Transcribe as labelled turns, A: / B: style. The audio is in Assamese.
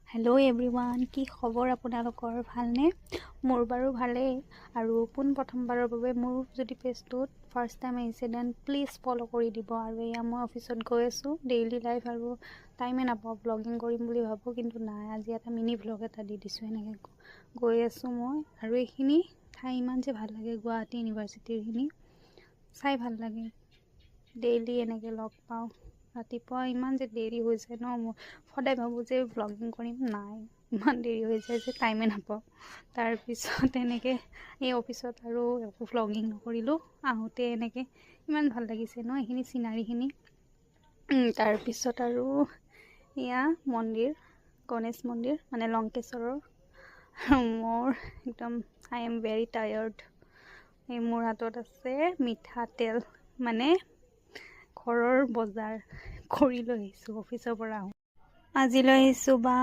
A: হেল্ল' এভৰিৱান, কি খবৰ আপোনালোকৰ? ভালনে? মোৰ বাৰু ভালেই। আৰু প্ৰথমবাৰৰ বাবে মোৰ যদি পেজটোত ফাৰ্ষ্ট টাইম আহিছে দেন প্লিজ ফ'ল' কৰি দিব। আৰু এয়া মই অফিচত গৈ আছোঁ, ডেইলি লাইফ আৰু টাইমে নাপাওঁ ব্লগিং কৰিম বুলি ভাবোঁ, কিন্তু নাই, আজি এটা মিনি ভ্লগ এটা দি দিছোঁ। এনেকৈ গৈ আছোঁ মই। আৰু এইখিনি ঠাই ইমান যে ভাল লাগে, গুৱাহাটী ইউনিভাৰ্চিটিৰখিনি চাই ভাল লাগে। ডেইলি এনেকৈ লগ পাওঁ। ৰাতিপুৱা ইমান যে দেৰি হৈ যায় ন, মই সদায় ভাবোঁ যে ভ্লগিং কৰিম, নাই, ইমান দেৰি হৈ যায় যে টাইমে নাপাওঁ। তাৰপিছত এনেকৈ এই অফিচত আৰু একো ভ্লগিং নকৰিলোঁ। আহোঁতে এনেকৈ ইমান ভাল লাগিছে ন এইখিনি চিনাৰীখিনি। তাৰপিছত আৰু এয়া মন্দিৰ, গণেশ মন্দিৰ, মানে লংকেশ্বৰৰ। মোৰ একদম আই এম ভেৰি টায়াৰ্ড। মোৰ হাতত আছে মিঠাতেল, মানে ঘৰৰ বজাৰ কৰি লৈ আহিছোঁ অফিচৰ পৰা। আজি লৈ আহিছোঁ বা